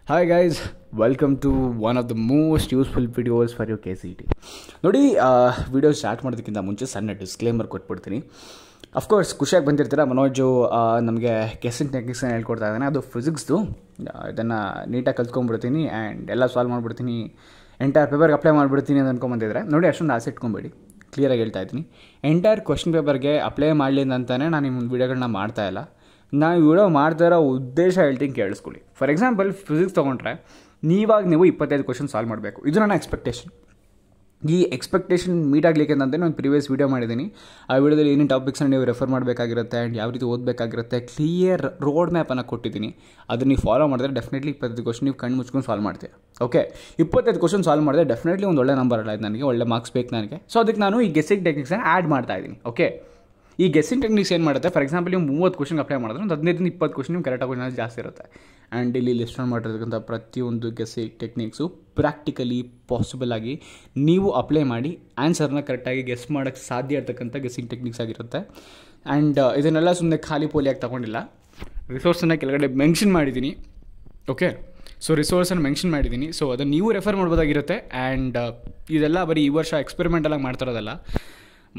Hi guys, welcome to one of the most useful videos for your KCET. ನೋಡಿ, video start ಮಾಡೋದಕ್ಕಿಂತ ಮುಂಚೆ ಸಣ್ಣ disclaimer ಕೊಟ್ಬಿಡ್ತೀನಿ. Of course ಖುಷಿಯಾಗಿ ಬಂದಿರ್ತೀರ. ಮನೋಜು ನಮಗೆ ಗೆಸ್ಸಿಂಗ್ ಟೆಕ್ನಿಕ್ಸ್ನ ಹೇಳ್ಕೊಡ್ತಾ ಇದ್ದಾನೆ. ಅದು ಫಿಸಿಕ್ಸ್ದು. ಇದನ್ನು ನೀಟಾಗಿ ಕಲ್ತ್ಕೊಂಡ್ಬಿಡ್ತೀನಿ ಆ್ಯಂಡ್ ಎಲ್ಲ ಸಾಲ್ವ್ ಮಾಡಿಬಿಡ್ತೀನಿ, ಎಂಟೈರ್ ಪೇಪರ್ಗೆ ಅಪ್ಲೈ ಮಾಡಿಬಿಡ್ತೀನಿ ಅಂತ ಅಂದ್ಕೊಂಬಂದಿದ್ರೆ ನೋಡಿ, ಅಷ್ಟೊಂದು ಆಸೆ ಇಟ್ಕೊಂಬೇಡಿ. ಕ್ಲಿಯರಾಗಿ ಹೇಳ್ತಾ ಇದ್ದೀನಿ. ಎಂಟೈರ್ ಕ್ವಶ್ಚನ್ ಪೇಪರ್ಗೆ ಅಪ್ಲೈ ಮಾಡಲಿ ಅಂತಲೇ ನಾನು ನಿಮ್ಮ ವೀಡಿಯೋಗಳನ್ನ ಮಾಡ್ತಾಯಿಲ್ಲ. ನಾನು ವಿಡಿಯೋ ಮಾಡ್ತಾ ಇರೋ ಉದ್ದೇಶ ಹೇಳ್ತೀನಿ, ಕೇಳಿಸ್ಕೊಳ್ಳಿ. ಫಾರ್ ಎಕ್ಸಾಂಪಲ್, ಫಿಸಿಕ್ಸ್ ತೊಗೊಂಡ್ರೆ ನೀವು 25 ಕ್ವಶನ್ ಸಾಲ್ವ್ ಮಾಡಬೇಕು. ಇದು ನನ್ನ ಎಕ್ಸ್ಪೆಕ್ಟೇಷನ್. ಈ ಎಕ್ಸ್ಪೆಕ್ಟೇಷನ್ ಮೀಟ್ ಆಗಲಿಕ್ಕೆ ಅಂತಂದರೆ ನಾನು ಪ್ರೀವಿಯಸ್ ವೀಡಿಯೋ ಮಾಡಿದ್ದೀನಿ. ಆ ವಿಡಿಯೋದಲ್ಲಿ ಏನೇನು ಟಾಪಿಕ್ಸ್ನ ನೀವು ರೆಫರ್ ಮಾಡಬೇಕಾಗಿರುತ್ತೆ ಆ್ಯಂಡ್ ಯಾವ ರೀತಿ ಓದಬೇಕಾಗಿರುತ್ತೆ, ಕ್ಲಿಯರ್ ರೋಡ್ ಮ್ಯಾಪನ್ನು ಕೊಟ್ಟಿದ್ದೀನಿ. ಅದನ್ನು ನೀವು ಫಾಲೋ ಮಾಡಿದ್ರೆ ಡೆಫಿನೆಟ್ಲಿ 25 ಕ್ವಶನ್ ನೀವು ಕಣ್ಣು ಮುಚ್ಕೊಂಡು ಸಾಲ್ವ್ ಮಾಡ್ತೀರಾ. ಓಕೆ, 25 ಕ್ವಶನ್ ಸಾಲ್ವ್ ಮಾಡಿದ್ರೆ ಡೆಫಿನೆಟ್ಲಿ ಒಂದು ಒಳ್ಳೆ ನಂಬರ್ ಅಲ್ಲ, ಇದು ನನಗೆ ಒಳ್ಳೆ ಮಾರ್ಕ್ಸ್ ಬೇಕು ನನಗೆ. ಸೊ ಅದಕ್ಕೆ ನಾನು ಈ ಗೆಸ್ಸಿಂಗ್ ಟೆಕ್ನಿಕ್ಸ್ನ ಆ್ಯಡ್ ಮಾಡ್ತಾ ಇದ್ದೀನಿ. ಓಕೆ, ಈ ಗೆಸ್ಸಿಂಗ್ ಟೆಕ್ನಿಕ್ಸ್ ಏನು ಮಾಡುತ್ತೆ, ಫಾರ್ ಎಕ್ಸಾಂಪಲ್ ನೀವು 30 ಕ್ವಶನ್ಗೆ ಅಪ್ಲೈ ಮಾಡಿದ್ರೆ ಒಂದು 15-20 ಕ್ವಶನ್ ನೀವು ಕರೆಕ್ಟಾಗಿ ಜಾಸ್ತಿ ಇರುತ್ತೆ. ಆ್ಯಂಡ್ ಇಲ್ಲಿ ಲಿಸ್ಟ್ ಮಾಡಿರ್ತಕ್ಕಂಥ ಪ್ರತಿಯೊಂದು ಗೆಸ್ಸಿಂಗ್ ಟೆಕ್ನಿಕ್ಸು ಪ್ರಾಕ್ಟಿಕಲಿ ಪಾಸಿಬಲ್ ಆಗಿ ನೀವು ಅಪ್ಲೈ ಮಾಡಿ ಆನ್ಸರ್ನ ಕರೆಕ್ಟಾಗಿ ಗೆಸ್ ಮಾಡೋಕ್ಕೆ ಸಾಧ್ಯ ಇರ್ತಕ್ಕಂಥ ಗೆಸ್ಸಿಂಗ್ ಟೆಕ್ನಿಕ್ಸ್ ಆಗಿರುತ್ತೆ. ಆ್ಯಂಡ್ ಇದನ್ನೆಲ್ಲ ಸುಮ್ಮನೆ ಖಾಲಿ ಪೋಲಿಯಾಗಿ ತೊಗೊಂಡಿಲ್ಲ. ರಿಸೋರ್ಸನ್ನು ಕೆಳಗಡೆ ಮೆನ್ಷನ್ ಮಾಡಿದ್ದೀನಿ. ಓಕೆ, ಸೊ ರಿಸೋರ್ಸನ್ನು ಮೆನ್ಷನ್ ಮಾಡಿದ್ದೀನಿ. ಸೊ ಅದನ್ನು ನೀವು ರೆಫರ್ ಮಾಡ್ಬೋದಾಗಿರುತ್ತೆ. ಆ್ಯಂಡ್ ಇದೆಲ್ಲ ಬರೀ ಈ ವರ್ಷ ಎಕ್ಸ್ಪೆರಿಮೆಂಟಲಾಗಿ ಮಾಡ್ತಿರೋದಲ್ಲ,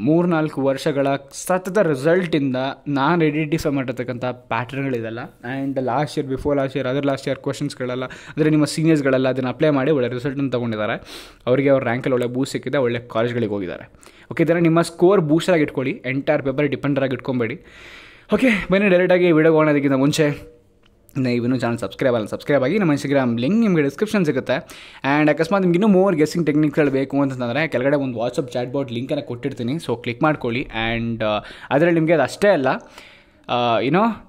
3-4 ವರ್ಷಗಳ ಸತತ ರಿಸಲ್ಟಿಂದ ನಾನು ಐಡೆಂಟಿಫೈ ಮಾಡಿರ್ತಕ್ಕಂಥ ಪ್ಯಾಟ್ರನ್ಗಳಿದೆಲ್ಲ. And last year, before last year, other last year ಕ್ವಶನ್ಸ್ಗಳೆಲ್ಲ, ಅಂದರೆ ನಿಮ್ಮ ಸೀನಿಯರ್ಸ್ಗಳೆಲ್ಲ ಅದನ್ನು ಅಪ್ಲೈ ಮಾಡಿ ಒಳ್ಳೆ ರಿಸಲ್ಟನ್ನು ತೊಗೊಂಡಿದ್ದಾರೆ. ಅವರಿಗೆ ಅವ್ರ ರ್ಯಾಂಕಲ್ಲಿ ಒಳ್ಳೆ ಬೂಸ್ಟ್ ಸಿಕ್ಕಿದೆ, ಒಳ್ಳೆ ಕಾಲೇಜ್ಗಳಿಗೆ ಹೋಗಿದ್ದಾರೆ. ಓಕೆ, ಇದನ್ನು ನಿಮ್ಮ ಸ್ಕೋರ್ ಬೂಸ್ಟರಾಗಿ ಇಟ್ಕೊಳ್ಳಿ, ಎಂಟೈರ್ ಪೇಪರ್ ಡಿಪೆಂಡರಾಗಿ ಇಟ್ಕೊಬೇಡಿ. ಓಕೆ, ಬನ್ನಿ ಡೈರೆಕ್ಟಾಗಿ ವಿಡಿಯೋ ಹೋಗೋದಕ್ಕಿಂತ ಮುಂಚೆ ಇನ್ನೂ ಚಾನಲ್ ಸಬ್ಸ್ಕ್ರೈಬ್ ಆಗಿ. ನಮ್ಮ ಇನ್ಸ್ಟಾಗ್ರಾಮ್ ಲಿಂಕ್ ನಿಮಗೆ ಡಿಸ್ಕ್ರಿಪ್ಷನ್ ಸಿಗುತ್ತೆ. ಆ್ಯಂಡ್ ಅಕಸ್ಮಾತ್ ನಿಮ್ಗೆ ಇನ್ನೂ ಮೋರ್ ಗೆಸ್ಸಿಂಗ್ ಟೆಕ್ನಿಕ್ಸ್ಗಳು ಬೇಕು ಅಂತಂದರೆ ಕೆಳಗಡೆ ಒಂದು ವಾಟ್ಸಪ್ ಚಾಟ್ ಬೋಟ್ ಲಿಂಕನ್ನು ಕೊಟ್ಟಿರ್ತೀನಿ. ಸೊ ಕ್ಲಿಕ್ ಮಾಡ್ಕೊಳ್ಳಿ. ಆ್ಯಂಡ್ ಅದರಲ್ಲಿ ನಿಮಗೆ ಅದು ಅಷ್ಟೇ ಅಲ್ಲ,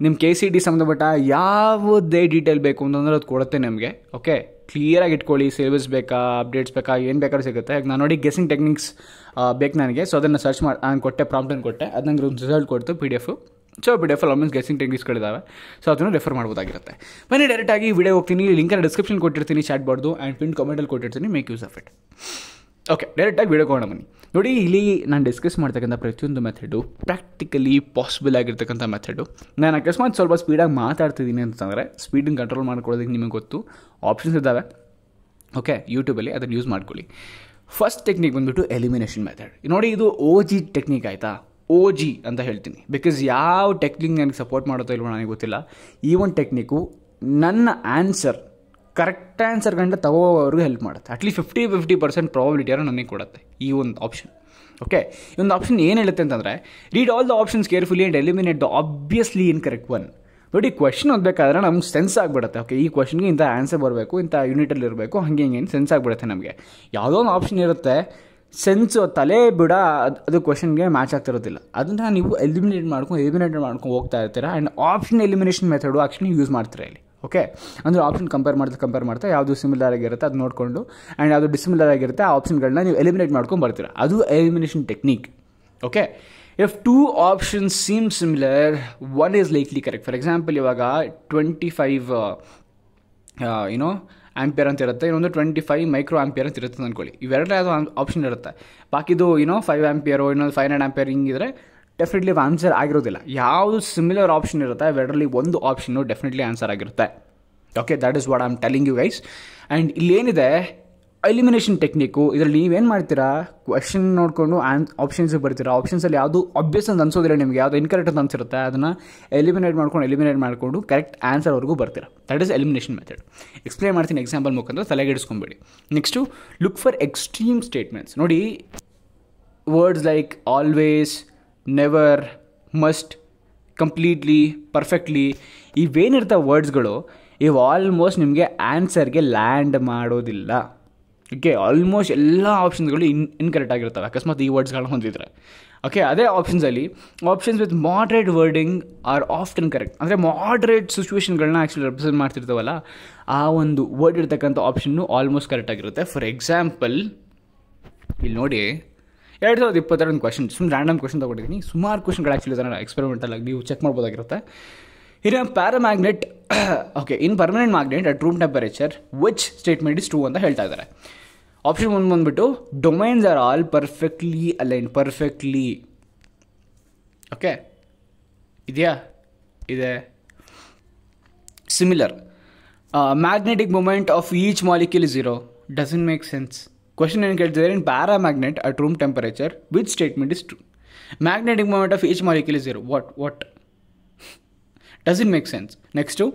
ನಿಮ್ಮ KCET ಸಂಬಂಧಪಟ್ಟ ಯಾವುದೇ ಡೀಟೇಲ್ ಬೇಕು ಅಂತಂದರೆ ಅದು ಕೊಡುತ್ತೆ ನಿಮಗೆ. ಓಕೆ, ಕ್ಲಿಯರಾಗಿ ಇಟ್ಕೊಳ್ಳಿ. ಸಿಲೆಬಸ್ ಬೇಕಾ, ಅಪ್ಡೇಟ್ಸ್ ಬೇಕಾ, ಏನು ಬೇಕಾದ್ರೂ ಸಿಗುತ್ತೆ. ಈಗ ನಾನು ನೋಡಿ ಗೆಸ್ಸಿಂಗ್ ಟೆಕ್ನಿಕ್ಸ್ ಬೇಕು ನನಗೆ. ಸೊ ಅದನ್ನು ಸರ್ಚ್ ಮಾಡಿ ನಾನು ಕೊಟ್ಟೆ, ಪ್ರಾಂಪ್ಟನ್ನು ಕೊಟ್ಟೆ, ಅದು ನಂಗೆ ಒಂದು ರಿಸಲ್ಟ್ ಕೊಡ್ತು PDF. So PDF almost guessing ಟೆಕ್ನಿಕ್ಸ್ಗಳಿದ್ದಾವೆ. ಸೊ ಅದನ್ನು ರೆಫರ್ ಮಾಡ್ಬೋದಾಗಿರುತ್ತೆ. ಬನ್ನಿ ಡೈರೆಕ್ಟಾಗಿ ವಿಡಿಯೋ ಹೋಗ್ತೀನಿ. ಲಿಂಕನ್ನು ಡಿಸ್ಕ್ರಿಪ್ಷನ್ ಕೊಟ್ಟಿರ್ತೀನಿ, ಚಾಟ್ ಬಾರ್ದು ಆ್ಯಂಡ್ ಪಿನ್ ಕಾಮೆಂಟಲ್ಲಿ ಕೊಟ್ಟಿರ್ತೀನಿ. Make use of it. Okay, ಡೈರೆಕ್ಟಾಗಿ ವಿಡಿಯೋ ಹೋಗೋಣ ಬನ್ನಿ. ನೋಡಿ, ಇಲ್ಲಿ ನಾನು ಡಿಸ್ಕಸ್ ಮಾಡ್ತಕ್ಕಂಥ ಪ್ರತಿಯೊಂದು ಮೆಥಡು ಪ್ರಾಕ್ಟಿಕಲಿ ಪಾಸಿಬಲ್ ಆಗಿರ್ತಕ್ಕಂಥ ಮೆಥಡು. ನಾನು ಅಕಸ್ಮಾತ್ ಸ್ವಲ್ಪ ಸ್ಪೀಡಾಗಿ ಮಾತಾಡ್ತಿದ್ದೀನಿ ಅಂತಂದರೆ ಸ್ಪೀಡನ್ನು ಕಂಟ್ರೋಲ್ ಮಾಡ್ಕೊಳ್ಳೋದಕ್ಕೆ ನಿಮಗೆ ಗೊತ್ತು, ಆಪ್ಷನ್ಸ್ ಇದ್ದಾವೆ. ಓಕೆ, ಯೂಟ್ಯೂಬಲ್ಲಿ ಅದನ್ನು ಯೂಸ್ ಮಾಡ್ಕೊಳ್ಳಿ. ಫಸ್ಟ್ ಟೆಕ್ನಿಕ್ ಬಂದುಬಿಟ್ಟು ಎಲಿಮಿನೇಷನ್ ಮೆಥಡ್. ನೋಡಿ, ಇದು OG ಟೆಕ್ನಿಕ್ ಆಯಿತಾ. OG ಅಂತ ಹೇಳ್ತೀನಿ, ಬಿಕಾಸ್ ಯಾವ ಟೆಕ್ನಿಕ್ ನನಗೆ ಸಪೋರ್ಟ್ ಮಾಡುತ್ತೋ ಇಲ್ವೋ ನನಗೆ ಗೊತ್ತಿಲ್ಲ. ಈ ಒಂದು ಟೆಕ್ನಿಕ್ಕು ನನ್ನ ಆನ್ಸರ್ ಕರೆಕ್ಟ್ ಆನ್ಸರ್ ಗಂಟ ತಗೋವರೆಗೂ ಹೆಲ್ಪ್ ಮಾಡುತ್ತೆ. ಅಟ್ಲೀಸ್ಟ್ 50% ಪ್ರಾಬಬಿಲಿಟಿಯನ್ನು ನನಗೆ ಕೊಡುತ್ತೆ ಈ ಒಂದು ಆಪ್ಷನ್. ಓಕೆ, ಈ ಒಂದು ಆಪ್ಷನ್ ಏನು ಹೇಳುತ್ತೆ ಅಂತಂದರೆ, read all the options carefully and eliminate the obviously incorrect one. ನೋಡಿ, ಕ್ವಶನ್ ಓದಬೇಕಾದ್ರೆ ನಮ್ಗೆ ಸೆನ್ಸ್ ಆಗಿಬಿಡುತ್ತೆ. ಓಕೆ, ಈ ಕ್ವಶನ್ಗೆ ಇಂಥ ಆನ್ಸರ್ ಬರಬೇಕು, ಇಂಥ ಯೂನಿಟಲ್ಲಿ ಇರಬೇಕು, ಹಾಗೆ ಹಿಂಗೆ ಸೆನ್ಸ್ ಆಗಿಬಿಡುತ್ತೆ ನಮಗೆ. ಯಾವುದೋ ಒಂದು ಆಪ್ಷನ್ ಇರುತ್ತೆ, ಸೆನ್ಸು ತಲೆ ಬಿಡ ಅದು ಕ್ವಶನ್ಗೆ ಮ್ಯಾಚ್ ಆಗ್ತಿರೋದಿಲ್ಲ. ಅದನ್ನು ನೀವು ಎಲಿಮಿನೇಟ್ ಮಾಡ್ಕೊಂಡು ಹೋಗ್ತಾ ಇರ್ತೀರಾ. And option elimination method actually use ಮಾಡ್ತೀರಾ ಇಲ್ಲಿ. ಓಕೆ, ಅಂದರೆ ಆಪ್ಷನ್ ಕಂಪೇರ್ ಮಾಡ್ತಾ ಯಾವುದು ಸಿಮಿಲರ್ ಆಗಿರುತ್ತೆ ಅದು ನೋಡಿಕೊಂಡು, ಆ್ಯಂಡ್ ಯಾವುದು ಡಿಸಿಮಿಲರ್ ಆಗಿರುತ್ತೆ ಆ ಆಪ್ಷನ್ಗಳನ್ನ ನೀವು ಎಲಿಮಿನೇಟ್ ಮಾಡ್ಕೊಂಡು ಬರ್ತೀರಾ. ಅದು elimination technique. Okay, if 2 options seem similar, one is likely correct. For example, ಇವಾಗ 25 ಆಂಪಿಯರ್ ಅಂತ ಇರುತ್ತೆ, ಇನ್ನೊಂದು 25 ಮೈಕ್ರೋ ಆಂಪಿಯರ್ ಅಂತ ಇರುತ್ತೆ ಅಂದ್ಕೊಳ್ಳಿ. ಇವೆರಡೇ ಯಾವುದೋ ಆಪ್ಷನ್ ಇರುತ್ತೆ. ಬಾಕಿದು 5 ಆಂಪಿಯರೋ ಇನ್ನೊಂದು 500 ಆಂಪಿಯರ್ ಹಿಂಗಿದ್ರೆ ಡೆಫಿನೆಟ್ಲಿ ಆನ್ಸರ್ ಆಗಿರೋದಿಲ್ಲ. ಯಾವುದು ಸಿಮಿಲರ್ ಆಪ್ಷನ್ ಇರುತ್ತೆ ಅವೆರಡರಲ್ಲಿ ಒಂದು ಆಪ್ಷನ್ನು ಡೆಫಿನೆಟ್ಲಿ ಆನ್ಸರ್ ಆಗಿರುತ್ತೆ. Okay, that is what I am telling you guys. And ಇಲ್ಲೇನಿದೆ ಎಲಿಮಿನೇಷನ್ ಟೆಕ್ನಿಕ್ಕು, ಇದರಲ್ಲಿ ನೀವೇನು ಮಾಡ್ತೀರಾ, ಕ್ವೆಶನ್ ನೋಡಿಕೊಂಡು ಆಪ್ಷನ್ಸ್ ಬರ್ತೀರಾ. ಆಪ್ಷನ್ಸಲ್ಲಿ ಯಾವುದು ಅಬ್ವಿಯಸ್ ಅಂತ ಅನ್ಸೋದಿಲ್ಲ ನಿಮಗೆ, ಯಾವುದು ಇನ್ಕರೆಕ್ಟ್ ಅಂತ ಅನ್ಸಿರುತ್ತೆ ಅದನ್ನು ಎಲಿಮಿನೇಟ್ ಮಾಡಿಕೊಂಡು ಕರೆಕ್ಟ್ ಆನ್ಸರ್ವರೆಗೂ ಬರ್ತೀರಾ. That is elimination method. Explain ಮಾಡ್ತೀನಿ ಎಕ್ಸಾಂಪಲ್ ಮುಖಾಂತರ, ತಲೆಗೆಡಿಸ್ಕೊಂಬೇಡಿ. Next, look for extreme statements. ನೋಡಿ, words like always, never, must, completely, perfectly, ಇವೇನಿರ್ತಾವೆ ವರ್ಡ್ಸ್ಗಳು, ಇವು ಆಲ್ಮೋಸ್ಟ್ ನಿಮಗೆ ಆನ್ಸರ್ಗೆ ಲ್ಯಾಂಡ್ ಮಾಡೋದಿಲ್ಲ. ಓಕೆ, ಆಲ್ಮೋಸ್ಟ್ ಎಲ್ಲ ಆಪ್ಷನ್ಸ್ಗಳು ಇನ್ಕರೆಕ್ಟ್ ಆಗಿರ್ತವೆ ಅಕಸ್ಮಾತ್ ಈ ವರ್ಡ್ಸ್ಗಳನ್ನ ಹೊಂದಿದ್ರೆ. ಓಕೆ, ಅದೇ options with moderate wording are often correct. ಅಂದರೆ ಮಾಡ್ರೇಟ್ ಸಿಚುವೇಷನ್ಗಳನ್ನ ಆ್ಯಕ್ಚುಲಿ ರೆಪ್ರೆಸೆಂಟ್ ಮಾಡ್ತಿರ್ತಾವಲ್ಲ, ಆ ಒಂದು ವರ್ಡ್ ಇರ್ತಕ್ಕಂಥ ಆಪ್ಷನ್ನು ಆಲ್ಮೋಸ್ಟ್ ಕರೆಕ್ಟ್ ಆಗಿರುತ್ತೆ. ಫಾರ್ ಎಕ್ಸಾಂಪಲ್, ಇಲ್ಲಿ ನೋಡಿ, 2022 ಕ್ವಶನ್, ಸುಮ್ಮನೆ ರ್ಯಾಂಡಮ್ ಕ್ವಶನ್ ತೊಗೊಂಡಿದ್ದೀನಿ. ಸುಮಾರು ಕ್ವಶನ್ಗಳು ಆ್ಯಕ್ಚುಲಿ ಇದನ್ನು ಎಕ್ಸ್ಪೆರಿಮೆಂಟಲ್ ಆಗಿ ನೀವು ಚೆಕ್ ಮಾಡ್ಬೋದಾಗಿರುತ್ತೆ. In paramagnet, okay, in permanent magnet at room temperature which statement is true ಅಂತ ಹೇಳ್ತಾ ಇದ್ದಾರೆ. ಆಪ್ಷನ್ 1 ಬಂದುಬಿಟ್ಟು domains are all perfectly align. Perfectly, okay, ಇದೆಯಾ? ಇದೆ. Similar, magnetic moment of each molecule is 0. Doesn't make sense. Question ಏನು ಕೇಳ್ತಿದ್ದಾರೆ, in paramagnet at room temperature which statement is true? Magnetic moment of each molecule is 0. What doesn't make sense. Next to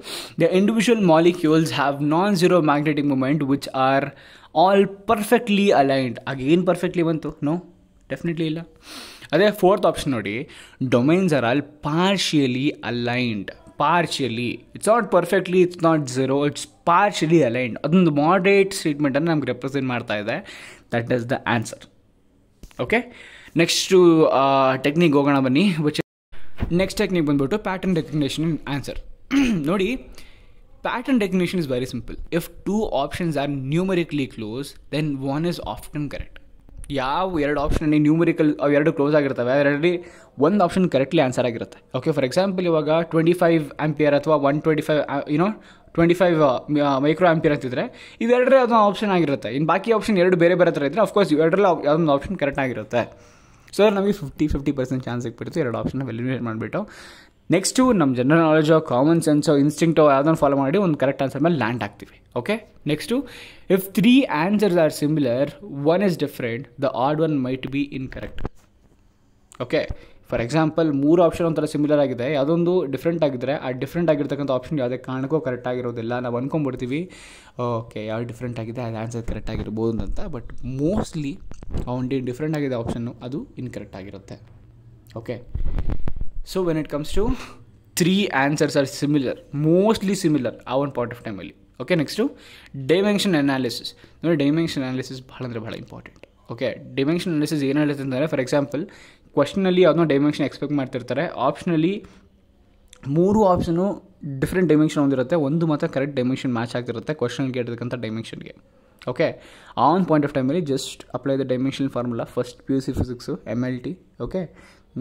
the individual molecules have non-zero magnetic moment which are all perfectly aligned. Again perfectly bantu? No, definitely illa. Adhe fourth option nodi, domains are all partially aligned. Partially, it's not perfectly, it's not zero, it's partially aligned. Adondu moderate statement anna namage represent ಮಾಡ್ತಾ ಇದೆ. That is the answer. Okay, next to technique ಹೋಗೋಣ ಬನ್ನಿ. Next technique ಬಂದ್ಬಿಟ್ಟು pattern recognition answer. ನೋಡಿ, pattern recognition is very simple. If 2 options are numerically close then one is often correct. ಯಾವ 2 ಆಪ್ಷನಲ್ಲಿ numerical ಅವು 2 close ಆಗಿರ್ತವೆ, ಅದರಲ್ಲಿ ಒಂದು ಆಪ್ಷನ್ ಕರೆಕ್ಟ್ಲಿ ಆನ್ಸರ್ ಆಗಿರುತ್ತೆ. ಓಕೆ, ಫಾರ್ ಎಕ್ಸಾಂಪಲ್ ಇವಾಗ 25 ಆಂಪಿಯರ್ ಅಥವಾ 125 ಮೈಕ್ರೋ ಆಂಪಿಯರ್ ಅಂತಿದ್ರೆ ಇವೆರಡರೇ ಅದೊಂದು ಆಪ್ಷನ್ ಆಗಿರುತ್ತೆ. ಇನ್ನು ಬಾಕಿ ಆಪ್ಷನ್ 2 ಬೇರೆ ಬೇರೆ ಥರ ಇದ್ದರೆ ಅಫ್ಕೋರ್ಸ್ ಇವೆರಡರಲ್ಲಿ ಯಾವುದೊಂದು ಆಪ್ಷನ್ ಕರೆಕ್ಟ್ ಆಗಿರುತ್ತೆ. ಸೊ ನಮಗೆ 50% ಚಾನ್ಸ್ ಸಿಕ್ಬಿಡ್ತು 2 ಆಪ್ಷನ್ನ ಎಲಿಮಿನೇಟ್ ಮಾಡಿಬಿಟ್ಟು. ನೆಕ್ಸ್ಟು ನಮ್ಮ ಜನರಲ್ ನಾಲೆಜೋ ಕಾಮನ್ ಸೆನ್ಸೋ ಇನ್ಸ್ಟಿಂಕ್ಟೋ ಯಾವುದನ್ನು ಫಾಲೋ ಮಾಡಿ ಒಂದು ಕರೆಕ್ಟ್ ಆನ್ಸರ್ ಮೇಲೆ ಲ್ಯಾಂಡ್ ಆಗ್ತೀವಿ. Okay, next if 3 answers are similar, one is different, the odd one might be incorrect. Okay, for example 3 option ಒಂಥರ ಸಿಮಿಲರ್ ಆಗಿದೆ, ಯಾವುದೊಂದು ಡಿಫ್ರೆಂಟ್ ಆಗಿದ್ದರೆ ಆ ಡಿಫ್ರೆಂಟ್ ಆಗಿರ್ತಕ್ಕಂಥ ಆಪ್ಷನ್ ಯಾವುದೇ ಕಾರಣಕ್ಕೂ ಕರೆಕ್ಟ್ ಆಗಿರೋದಿಲ್ಲ. ನಾವು ಅಂದ್ಕೊಂಡ್ಬಿಡ್ತೀವಿ ಓಕೆ ಯಾವ್ದು ಡಿಫ್ರೆಂಟ್ ಆಗಿದೆ ಅದು ಆನ್ಸರ್ ಕರೆಕ್ಟ್ ಆಗಿರ್ಬೋದು ಅಂತ, ಬಟ್ ಮೋಸ್ಟ್ಲಿ ಅವನಿಗೆ ಡಿಫ್ರೆಂಟ್ ಆಗಿದೆ ಆಪ್ಷನ್ನು ಅದು ಇನ್ಕರೆಕ್ಟ್ ಆಗಿರುತ್ತೆ. Okay, so when it comes to 3 answers are similar, mostly similar ಆ ಒಂದು ಪಾಯಿಂಟ್ ಆಫ್ ಟೈಮಲ್ಲಿ. Okay, next dimension analysis. ನೋಡಿ, ಡೈಮೆನ್ಷನ್ ಅನಾಲಿಸಿಸ್ ಭಾಳ ಅಂದರೆ ಭಾಳ ಇಂಪಾರ್ಟೆಂಟ್. ಓಕೆ, ಡೈಮೆನ್ಷನ್ ಅನಾಲಿಸಿಸ್ ಏನು ಹೇಳುತ್ತೆ ಅಂತಂದರೆ, ಫಾರ್ ಎಕ್ಸಾಂಪಲ್ ಕ್ವಶನಲ್ಲಿ ಯಾವುದೋ ಡೈಮೆನ್ಷನ್ ಎಕ್ಸ್ಪೆಕ್ಟ್ ಮಾಡ್ತಿರ್ತಾರೆ, ಆಪ್ಷನಲ್ಲಿ 3 ಆಪ್ಷನು ಡಿಫ್ರೆಂಟ್ ಡೈಮೆನ್ಷನ್ ಹೊಂದಿರುತ್ತೆ, ಒಂದು ಮಾತ್ರ ಕರೆಕ್ಟ್ ಡೈಮೆನ್ಷನ್ ಮ್ಯಾಚ್ ಆಗ್ತಿರುತ್ತೆ ಕ್ವಶನಲ್ಲಿ ಕೇಳಿರ್ತಕ್ಕಂಥ ಡೈಮೆನ್ಷನ್ಗೆ. ಓಕೆ, ಆ ಒಂದು ಪಾಯಿಂಟ್ ಆಫ್ ಟೈಮಲ್ಲಿ just apply the dimension formula, first PUC physics MLT. Okay,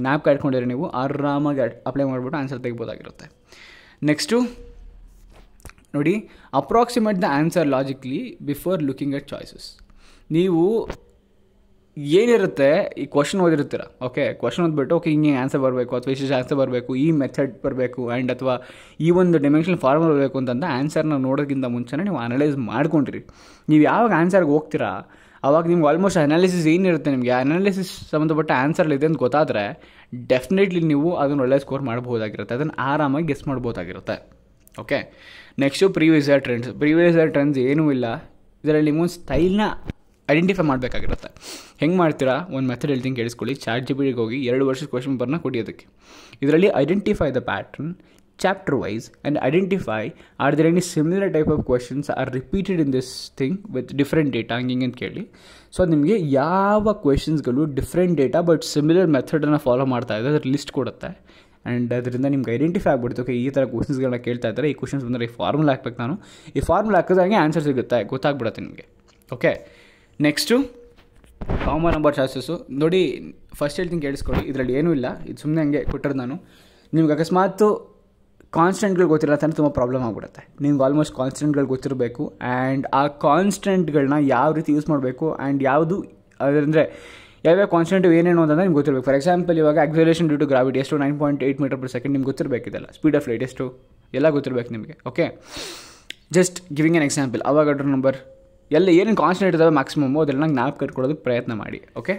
ನ್ಯಾಪ್ ಇಟ್ಕೊಂಡಿರಿ ನೀವು, ಆರಾಮಾಗಿ ಅಪ್ಲೈ ಮಾಡಿಬಿಟ್ಟು ಆನ್ಸರ್ ತೆಗಿಬೋದಾಗಿರುತ್ತೆ. ನೆಕ್ಸ್ಟು ನೋಡಿ, approximate the answer logically before looking at choices. ನೀವು ಏನಿರುತ್ತೆ ಈ ಕ್ವಶನ್ ಓದಿರ್ತೀರ, ಓಕೆ, ಕ್ವಶನ್ ಓದ್ಬಿಟ್ಟು ಓಕೆ ಹಿಂಗೆ ಆನ್ಸರ್ ಬರಬೇಕು ಅಥವಾ ಇಷ್ಟು ಆನ್ಸರ್ ಬರಬೇಕು, ಈ ಮೆಥಡ್ ಬರಬೇಕು ಆ್ಯಂಡ್ ಅಥವಾ ಈ ಒಂದು ಡೈಮೆನ್ಷನ್ ಫಾರ್ಮುಲಾ ಬರಬೇಕು ಅಂತಂದ ಆನ್ಸರ್ನ ನೋಡೋದಕ್ಕಿಂತ ಮುಂಚೆನೇ ನೀವು ಅನಲೈಸ್ ಮಾಡ್ಕೊಂಡಿರಿ. ನೀವು ಯಾವಾಗ ಆನ್ಸರ್ಗೆ ಹೋಗ್ತೀರಾ ಆವಾಗ ನಿಮ್ಗೆ ಆಲ್ಮೋಸ್ಟ್ ಅನಾಲಿಸಿಸ್ ಏನಿರುತ್ತೆ, ನಿಮಗೆ ಅನಾಲಿಸಿಸ್ ಸಂಬಂಧಪಟ್ಟ ಆನ್ಸರ್ಲಿದೆ ಅಂತ ಗೊತ್ತಾದರೆ ಡೆಫಿನೆಟ್ಲಿ ನೀವು ಅದನ್ನು ಒಳ್ಳೆ ಸ್ಕೋರ್ ಮಾಡ್ಬೋದಾಗಿರುತ್ತೆ, ಅದನ್ನು ಆರಾಮಾಗಿ ಗೆಸ್ ಮಾಡ್ಬೋದಾಗಿರುತ್ತೆ. Okay, next previous year trends. Previous year trends ಏನೂ ಇಲ್ಲ, ಇದರಲ್ಲಿ ನೀವು ಸ್ಟೈಲ್ನ ಐಡೆಂಟಿಫೈ ಮಾಡಬೇಕಾಗಿರುತ್ತೆ. ಹೆಂಗೆ ಮಾಡ್ತೀರಾ, ಒಂದು ಮೆಥಡ್ ಹೇಳ್ತೀನಿ ಕೇಳಿಸ್ಕೊಳ್ಳಿ. ChatGPTಗೆ ಹೋಗಿ 2 ವರ್ಷದ ಕ್ವಶನ್ ಪೇಪರ್ನ ಕೊಡಿಯೋದಕ್ಕೆ. ಇದರಲ್ಲಿ identify the pattern chapter wise and identify are there any similar type of questions are repeated in this thing with different data ಹಂಗೆ ಅಂತ ಕೇಳಿ. ಸೊ ಅದು ನಿಮಗೆ ಯಾವ ಕ್ವೆಶನ್ಸ್ಗಳು ಡಿಫ್ರೆಂಟ್ ಡೇಟಾ ಬಟ್ ಸಿಮಿಲರ್ ಮೆಥಡನ್ನು ಫಾಲೋ ಮಾಡ್ತಾ ಇದೆ ಅದ್ರ ಲಿಸ್ಟ್ ಕೊಡುತ್ತೆ. ಆ್ಯಂಡ್ ಅದರಿಂದ ನಿಮ್ಗೆ ಐಡೆಂಟಿಫೈ ಆಗ್ಬಿಡುತ್ತೆ, ಓಕೆ ಈ ಥರ ಕ್ವಶನ್ಸ್ಗಳನ್ನ ಕೇಳ್ತಾ ಇದ್ದಾರೆ, ಈ ಕ್ವಶನ್ಸ್ ಬಂದರೆ ಈ ಫಾರ್ಮುಲಾ ಹಾಕ್ಬೇಕು, ನಾನು ಈ ಫಾರ್ಮುಲಾ ಹಾಕಿದಾಗೆ ಆನ್ಸರ್ ಸಿಗುತ್ತೆ, ಗೊತ್ತಾಗ್ಬಿಡುತ್ತೆ ನಿಮಗೆ. Okay, next common number choices. ನೋಡಿ, ಫಸ್ಟ್ ಹೇಳ್ತೀನಿ ಕೇಳಿಸ್ಕೊಳ್ಳಿ, ಇದರಲ್ಲಿ ಏನೂ ಇಲ್ಲ, ಇದು ಸುಮ್ಮನೆ ಹಂಗೆ ಕೊಟ್ಟಿರೋದು ನಾನು. ನಿಮ್ಗೆ ಅಕಸ್ಮಾತ್ ಕಾನ್ಸ್ಟೆಂಟ್ಗಳು ಗೊತ್ತಿಲ್ಲ ಅಂತಂದರೆ ತುಂಬ ಪ್ರಾಬ್ಲಮ್ ಆಗಿಬಿಡುತ್ತೆ. ನಿಮ್ಗೆ ಆಲ್ಮೋಸ್ಟ್ ಕಾನ್ಸ್ಟೆಂಟ್ಗಳು ಗೊತ್ತಿರಬೇಕು ಆ್ಯಂಡ್ ಆ ಕಾನ್ಸ್ಟೆಂಟ್ಗಳನ್ನ ಯಾವ ರೀತಿ ಯೂಸ್ ಮಾಡಬೇಕು ಆ್ಯಂಡ್ ಯಾವುದು ಅದರಂದರೆ ಯಾವ್ಯಾವ ಕಾನ್ಸ್ಟೆಂಟ್ ಏನೇನು ಅಂತಂದರೆ ನಿಮ್ಗೆ ಗೊತ್ತಿರಬೇಕು. ಫಾರ್ ಎಕ್ಸಾಂಪಲ್ ಇವಾಗ ಆಕ್ಸಲರೇಷನ್ ಡ್ಯೂ ಟು ಗ್ರಾವಿಟಿ ಎಷ್ಟು 9.8 ಮೀಟರ್ ಪರ್ ಸೆಕೆಂಡ್ ನಿಮ್ಗೆ ಗೊತ್ತಿರಬೇಕಿದೆಲ್ಲ, ಸ್ಪೀಡ್ ಆಫ್ ಲೈಟ್ ಎಷ್ಟು ಎಲ್ಲ ಗೊತ್ತಿರಬೇಕು ನಿಮಗೆ. Okay, just giving an example. ಅವಾಗ ಅಡ್ರ ನಂಬರ್ ಎಲ್ಲ ಏನೇನು ಕಾನ್ಸ್ಟೆಂಟ್ ಇದ್ದಾವೆ ಮ್ಯಾಕ್ಸಿಮಮ್ಮು ಅದೆಲ್ಲ ಜ್ಞಾಪಕ ಕಟ್ಕೊಳ್ಳೋದಕ್ಕೆ ಪ್ರಯತ್ನ ಮಾಡಿ. Okay,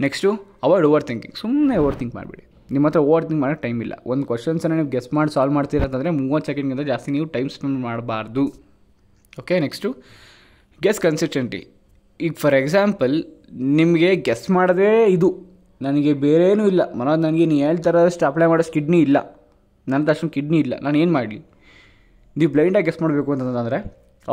next avoid over thinking. ಸುಮ್ಮನೆ ಓವರ್ ಥಿಂಕ್ ಮಾಡಿಬಿಡಿ, ನಿಮ್ಮ ಹತ್ರ ಓವರ್ ಥಿಂಕ್ ಮಾಡೋಕ್ಕೆ ಟೈಮ್ ಇಲ್ಲ. ಒಂದು ಕ್ವಶನ್ಸನ್ನು ನೀವು ಗೆಸ್ ಮಾಡಿ ಸಾಲ್ವ್ ಮಾಡ್ತೀರ ಅಂತಂದರೆ 30 ಸೆಕೆಂಡ್ಗಿಂತ ಜಾಸ್ತಿ ನೀವು ಟೈಮ್ ಸ್ಪೆಂಡ್ ಮಾಡಬಾರ್ದು. Okay, next guess consistently. ಈಗ ಫಾರ್ ಎಕ್ಸಾಂಪಲ್ ನಿಮಗೆ ಗೆಸ್ ಮಾಡೋದೇ ಇದು, ನನಗೆ ಬೇರೇನೂ ಇಲ್ಲ ಮನೋಜ್, ನನಗೆ ನೀವು ಹೇಳ್ತಾರಷ್ಟು ಅಪ್ಲೈ ಮಾಡೋಷ್ಟು ಕಿಡ್ನಿ ಇಲ್ಲ, ನನ್ನ ಅಷ್ಟೊಂದು ಕಿಡ್ನಿ ಇಲ್ಲ, ನಾನು ಏನು ಮಾಡಲಿ? ನೀವು ಬ್ಲೈಂಡಾಗಿ ಗೆಸ್ ಮಾಡಬೇಕು ಅಂತಂದರೆ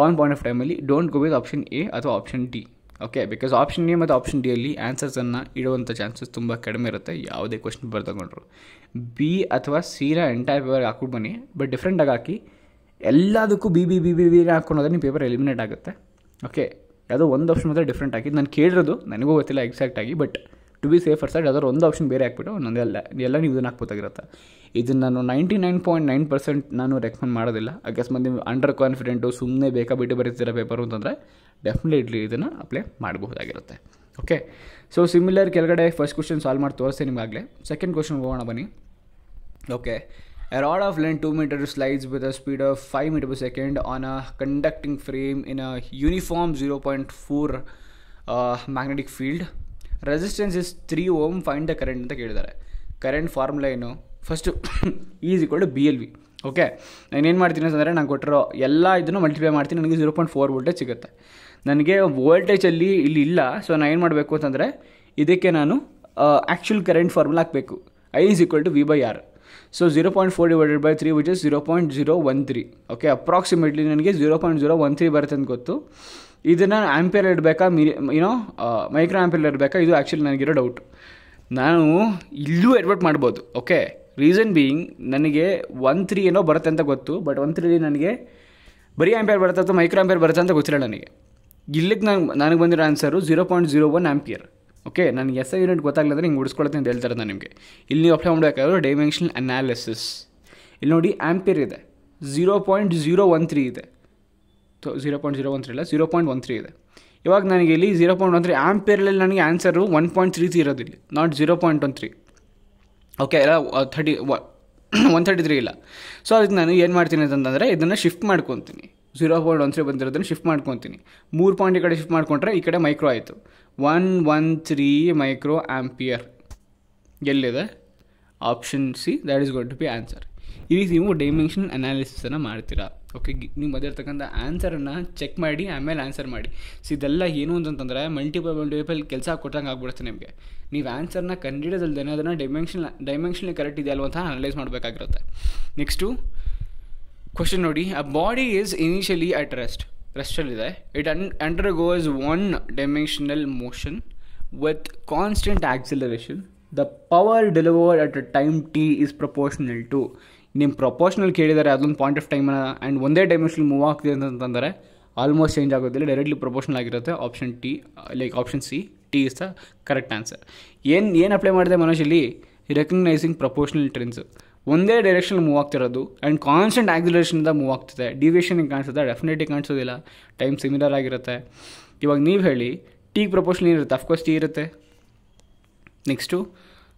ಆನ್ ಪಾಯಿಂಟ್ ಆಫ್ ಟೈಮಲ್ಲಿ don't go with option A ಅಥವಾ option D. Okay, because option A ಮತ್ತು ಆಪ್ಷನ್ ಡಿಯಲ್ಲಿ ಆನ್ಸರ್ಸನ್ನು ಇಡುವಂಥ ಚಾನ್ಸಸ್ ತುಂಬ ಕಡಿಮೆ ಇರುತ್ತೆ ಯಾವುದೇ ಕ್ವಶನ್ ಬರ್ತಗೊಂಡ್ರು. ಬಿ ಅಥವಾ ಸಿನ ಎಂಟೈರ್ ಪೇಪರ್ಗೆ ಹಾಕ್ಬಿಟ್ಟು ಬನ್ನಿ, ಬಟ್ ಡಿಫ್ರೆಂಟಾಗಿ ಹಾಕಿ ಎಲ್ಲದಕ್ಕೂ ಬಿ ಹಾಕ್ಕೊಂಡೋದ್ರೆ ನಿಮ್ಮ ಪೇಪರ್ ಎಲಿಮಿನೇಟ್ ಆಗುತ್ತೆ. ಓಕೆ, ಯಾವುದೋ ಒಂದು ಆಪ್ಷನ್ ಮಾತ್ರ ಡಿಫ್ರೆಂಟ್ ಹಾಕಿ, ನಾನು ಕೇಳಿರೋದು ನನಗೂ ಗೊತ್ತಿಲ್ಲ ಎಕ್ಸಾಕ್ಟಾಗಿ, but to be safer side ಯಾವ್ದಾದ್ರು ಒಂದು ಆಪ್ಷನ್ ಬೇರೆ ಹಾಕ್ಬಿಟ್ಟು ಎಲ್ಲ ನೀವು ಇದನ್ನು ಹಾಕ್ಬೋದಾಗಿರುತ್ತೆ. ಇದನ್ನು ನಾನು 99.9% ನಾನು ರೆಕಮೆಂಡ್ ಮಾಡೋದಿಲ್ಲ. ಅಕಸ್ಮಾತ್ ನೀವು ಅಂಡರ್ ಕಾನ್ಫಿಡೆಂಟು ಸುಮ್ಮನೆ ಬೇಕಾ ಬಿಟ್ಟು ಬರೀತೀರ ಪೇಪರು ಅಂತಂದರೆ ಡೆಫಿನೆಟ್ಲಿ ಇದನ್ನು ಅಪ್ಲೈ ಮಾಡಬಹುದಾಗಿರುತ್ತೆ. ಓಕೆ, ಸೊ ಸಿಮಿಲರ್ ಕೆಳಗಡೆ ಫಸ್ಟ್ ಕ್ವಶನ್ ಸಾಲ್ವ್ ಮಾಡಿ ತೋರಿಸ್ತೀನಿ ನಿಮಗಾಗಲೇ. ಸೆಕೆಂಡ್ ಕ್ವಶನ್ ಹೋಗೋಣ ಬನ್ನಿ. Okay, A rod of length 2 meters slides with a speed of 5 meters per second on a conducting frame in a uniform 0.4 magnetic field. Resistance is 3 ohm. Find the current ಅಂತ ಕೇಳಿದ್ದಾರೆ. Current formula ಏನು? First is equal to BLV. ಓಕೆ, ನಾನೇನು ಮಾಡ್ತೀನಿ ಅಂತಂದರೆ ನಾನು ಕೊಟ್ಟಿರೋ ಎಲ್ಲ ಇದನ್ನು ಮಲ್ಟಿಪ್ಲೈ ಮಾಡ್ತೀನಿ, ನನಗೆ 0.4 ವೋಲ್ಟೇಜ್ ಸಿಗುತ್ತೆ. ನನಗೆ ವೋಲ್ಟೇಜಲ್ಲಿ ಇಲ್ಲಿ ಇಲ್ಲ, ಸೊ ನಾನು ಏನು ಮಾಡಬೇಕು ಅಂತಂದರೆ ಇದಕ್ಕೆ ನಾನು ಆ್ಯಕ್ಚುಲ್ ಕರೆಂಟ್ ಫಾರ್ಮುಲಾ ಹಾಕಬೇಕು. I is equal to V/R. So 0.4 divided by 3 which is 0.013. Okay, approximately ನನಗೆ 0.013 ಬರುತ್ತೆ ಅಂತ ಗೊತ್ತು. ಇದನ್ನು ಆ್ಯಂಪಿಯರ್ ಇಡಬೇಕಾ ಮೈಕ್ರೋ ಆ್ಯಂಪಿಯರ್ ಇರಬೇಕಾ? ಇದು ಆ್ಯಕ್ಚುಲಿ ನನಗಿರೋ ಡೌಟ್. ನಾನು ಇಲ್ಲೂ ಎಡ್ವರ್ಟ್ ಮಾಡ್ಬೋದು. ಓಕೆ, ರೀಸನ್ ಬೀಯಿಂಗ್ ನನಗೆ 1.3 ಏನೋ ಬರುತ್ತೆ ಅಂತ ಗೊತ್ತು, ಬಟ್ 1.3 ನನಗೆ ಬರೀ ಆ್ಯಂಪಿಯರ್ ಬರುತ್ತೆ ಅಥವಾ ಮೈಕ್ರೋ ಆ್ಯಂಪಿಯರ್ ಬರುತ್ತೆ ಅಂತ ಗೊತ್ತಿಲ್ಲ ನನಗೆ. ಇಲ್ಲಿಗೆ ನನಗೆ ಬಂದಿರೋ ಆನ್ಸರು 0.01 ಆ್ಯಂಪಿಯರ್. ಓಕೆ, ನನಗೆ SI ಯೂನಿಟ್ ಗೊತ್ತಾಗಲಿದ್ರೆ ಹಿಂಗೆ ಉಡಿಸ್ಕೊಳ್ತೀನಿ ಅಂತ ಹೇಳ್ತಾರೆ ನಾನು ನಿಮಗೆ. ಇಲ್ಲಿ ನೀವು ಅಪ್ಲೈ ಮಾಡಬೇಕಾದ್ರೆ ಡೈಮೆನ್ಷನಲ್ ಅನಾಲಿಸಿಸ್. ಇಲ್ಲಿ ನೋಡಿ ಆ್ಯಂಪಿಯರ್ ಇದೆ, 0.013 ಇದೆ. 0.013 ಇಲ್ಲ, 0.13 ಇದೆ. ಇವಾಗ ನನಗೆ ಇಲ್ಲಿ 0.13 ಆ್ಯಂಪಿಯರಲ್ಲಿ ನನಗೆ ಆನ್ಸರು 1.33 ಇರೋದಿಲ್ಲ, ನಾಟ್ 0.13. ಓಕೆ, ಎಲ್ಲ 133 ಇಲ್ಲ. ಸೊ ಅದಕ್ಕೆ ನಾನು ಏನು ಮಾಡ್ತೀನಿ ಅಂತಂದರೆ ಇದನ್ನು ಶಿಫ್ಟ್ ಮಾಡ್ಕೊತೀನಿ. 0.13 ಬಂದಿರೋದನ್ನು ಶಿಫ್ಟ್ ಮಾಡ್ಕೊತೀನಿ. 3 ಪಾಯಿಂಟ್ ಈ ಕಡೆ ಶಿಫ್ಟ್ ಮಾಡಿಕೊಂಡ್ರೆ ಈ ಕಡೆ ಮೈಕ್ರೋ ಆಯಿತು. 113 ಮೈಕ್ರೋ ಆ್ಯಂಪಿಯರ್ ಎಲ್ಲಿದೆ? Option C, that is going to be answer. ಈ ರೀತಿ ನೀವು ಡೈಮೆನ್ಷನಲ್ ಅನಾಲಿಸಿಸನ್ನು ಮಾಡ್ತೀರಾ. ಓಕೆ, ನೀವು ಬಂದಿರತಕ್ಕಂಥ ಆನ್ಸರನ್ನು ಚೆಕ್ ಮಾಡಿ ಆಮೇಲೆ ಆನ್ಸರ್ ಮಾಡಿ. ಸೊ ಇದೆಲ್ಲ ಏನು ಅಂತಂತಂದರೆ ಮಲ್ಟಿಪಲ್ ಕೆಲಸ ಕೊಟ್ಟಂಗೆ ಆಗ್ಬಿಡುತ್ತೆ ನಿಮಗೆ. ನೀವು ಆನ್ಸರ್ನ ಕಂಡಿಡೋದಲ್ದೇ ಅದನ್ನು ಡೈಮೆನ್ಷನಲಿ ಕರೆಕ್ಟ್ ಇದೆಯಲ್ವ ಅಂತ ಅನಲೈಸ್ ಮಾಡಬೇಕಾಗಿರುತ್ತೆ. ನೆಕ್ಸ್ಟು ಕ್ವಶನ್ ನೋಡಿ. A body is initially at ರೆಸ್ಟಲ್ಲಿದೆ. It undergoes 1 dimensional motion with constant acceleration. The power delivered at a time T is proportional to. ನಿಮ್ಮ ಪ್ರಪೋರ್ಷನಲ್ ಕೇಳಿದ್ದಾರೆ ಅದೊಂದು ಪಾಯಿಂಟ್ ಆಫ್ ಟೈಮನ್ನು ಆ್ಯಂಡ್ ಒಂದೇ ಡೈಮೆನ್ಷನಲ್ ಮೂವ್ ಆಗ್ತಿದೆ ಅಂತಂದರೆ almost change ಆಗೋದಿಲ್ಲ, ಡೈರೆಕ್ಟ್ಲಿ ಪ್ರಪೋರ್ಷನಲ್ ಆಗಿರುತ್ತೆ. Option C, T is the correct answer. ಏನು ಅಪ್ಲೈ ಮಾಡಿದೆ ಮನುಷ್ಯಲ್ಲಿ? Recognizing proportional trends. ಒಂದೇ ಡೈರೆಕ್ಷನ್ ಮೂವ್ ಆಗ್ತಿರೋದು ಆ್ಯಂಡ್ ಕಾನ್ಸ್ಟೆಂಟ್ ಆಕ್ಸಿಲರೇಷನಿಂದ ಮೂವ್ ಆಗ್ತಿದೆ. ಡಿವಿಯೇಷನ್ ಹಿಂಗೆ ಕಾಣಿಸುತ್ತೆ, ಡೆಫಿನೆಟ್ಲಿ ಕಾಣಿಸೋದಿಲ್ಲ. ಟೈಮ್ ಸಿಮಿಲರ್ ಆಗಿರುತ್ತೆ. ಇವಾಗ ನೀವು ಹೇಳಿ T ಪ್ರಪೋರ್ಷನಲ್ ಇರುತ್ತೆ? ಅಫ್ಕೋರ್ಸ್ T ಇರುತ್ತೆ. Next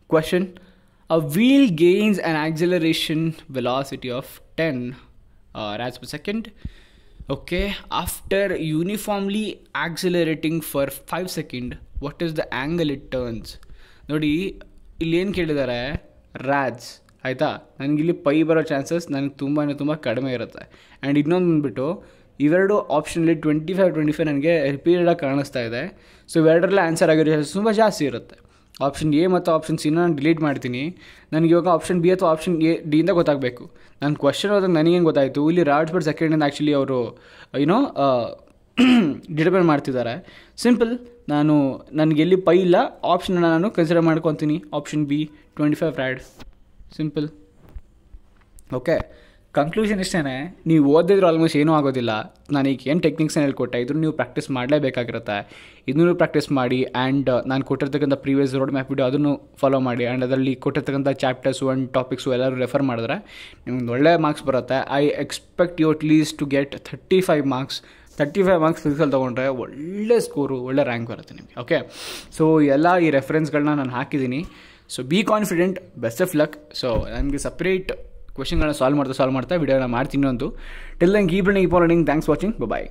question. A wheel gains an acceleration velocity of 10 rads per second. Okay, after uniformly accelerating for 5 seconds, what is the angle it turns? ನೋಡಿ, ಇಲ್ಲಿ ಏನು ಕೇಳಿದ್ದಾರೆ? ರಾಡ್ಸ್. ಆಯಿತಾ? ನನಗಿಲ್ಲಿ ಪೈ ಬರೋ ಚಾನ್ಸಸ್ ನನಗೆ ತುಂಬ ಕಡಿಮೆ ಇರುತ್ತೆ. ಆ್ಯಂಡ್ ಇನ್ನೊಂದು ಬಂದುಬಿಟ್ಟು ಇವೆರಡು ಆಪ್ಷನಲ್ಲಿ 25 ನನಗೆ ರಿಪೀಟೆಡಾಗಿ ಕಾಣಿಸ್ತಾ ಇದೆ. ಸೊ ಇವೆರಡರಲ್ಲೇ ಆನ್ಸರ್ ಆಗಿರೋ ಚಾನ್ಸಸ್ ತುಂಬ ಜಾಸ್ತಿ ಇರುತ್ತೆ. ಆಪ್ಷನ್ ಎ ಮತ್ತು ಆಪ್ಷನ್ ಸಿನ ನಾನು ಡಿಲೀಟ್ ಮಾಡ್ತೀನಿ. ನನಗೆ ಇವಾಗ ಆಪ್ಷನ್ ಬಿ ಅಥವಾ ಆಪ್ಷನ್ ಡಿ ಇಂದ ಗೊತ್ತಾಗಬೇಕು. ನಾನು ಕ್ವಶನ್ ಓದಾಗ ನನಗೇನು ಗೊತ್ತಾಯಿತು, ಇಲ್ಲಿ ರಾಡ್ಸ್ ಪರ್ ಸೆಕೆಂಡಿಂದ ಆ್ಯಕ್ಚುಲಿ ಅವರು ಡಿಟರ್ಮೈನ್ ಮಾಡ್ತಿದ್ದಾರೆ. ಸಿಂಪಲ್, ನನಗೆ ಎಲ್ಲಿ ಪೈ ಇಲ್ಲ, ಆಪ್ಷನ್ನ ನಾನು ಕನ್ಸಿಡರ್ ಮಾಡ್ಕೊತೀನಿ. Option B 25 rod. Simple. Okay, conclusion ಇಷ್ಟೇ. ನೀವು ಓದಿದ್ರು ಆಲ್ಮೋಸ್ಟ್ ಏನೂ ಆಗೋದಿಲ್ಲ. ನಾನೀಗ ಏನು ಟೆಕ್ನಿಕ್ಸ್ನ ಹೇಳ್ಕೊಟ್ಟೆ ಇದ್ರೂ ನೀವು ಪ್ರಾಕ್ಟೀಸ್ ಮಾಡಲೇಬೇಕಾಗಿರುತ್ತೆ. ಇದನ್ನು ಪ್ರಾಕ್ಟೀಸ್ ಮಾಡಿ. ಆ್ಯಂಡ್ ನಾನು ಕೊಟ್ಟಿರ್ತಕ್ಕಂಥ ಪ್ರೀವಿಯಸ್ ರೋಡ್ ಮ್ಯಾಪ್ ವಿಡಿಯೋ ಅದನ್ನು ಫಾಲೋ ಮಾಡಿ. ಆ್ಯಂಡ್ ಅದರಲ್ಲಿ ಕೊಟ್ಟಿರ್ತಕ್ಕಂಥ ಚಾಪ್ಟರ್ಸು ಆ್ಯಂಡ್ ಟಾಪಿಕ್ಸು ಎಲ್ಲರೂ ರೆಫರ್ ಮಾಡಿದ್ರೆ ನಿಮ್ಗೆ ಒಳ್ಳೆ ಮಾರ್ಕ್ಸ್ ಬರುತ್ತೆ. I expect you at least to get 35 marks. 35 marks physical ತೊಗೊಂಡ್ರೆ ಒಳ್ಳೆ ಸ್ಕೋರು, ಒಳ್ಳೆ ರ್ಯಾಂಕ್ ಬರುತ್ತೆ ನಿಮಗೆ. ಓಕೆ, ಸೊ ಎಲ್ಲ ಈ ರೆಫರೆನ್ಸ್ಗಳನ್ನ ನಾನು ಹಾಕಿದ್ದೀನಿ. So be confident, best of luck. So ನನಗೆ ಸಪ್ರೇಟ್ ಕ್ವೆಶನ್ಗಳನ್ನ ಸಾಲ್ವ್ ಮಾಡ್ತಾ ವಿಡಿಯೋನ ಮಾಡ್ತೀನಿ. ಒಂದು till then keep learning, thanks watching, ಬಾಯ್.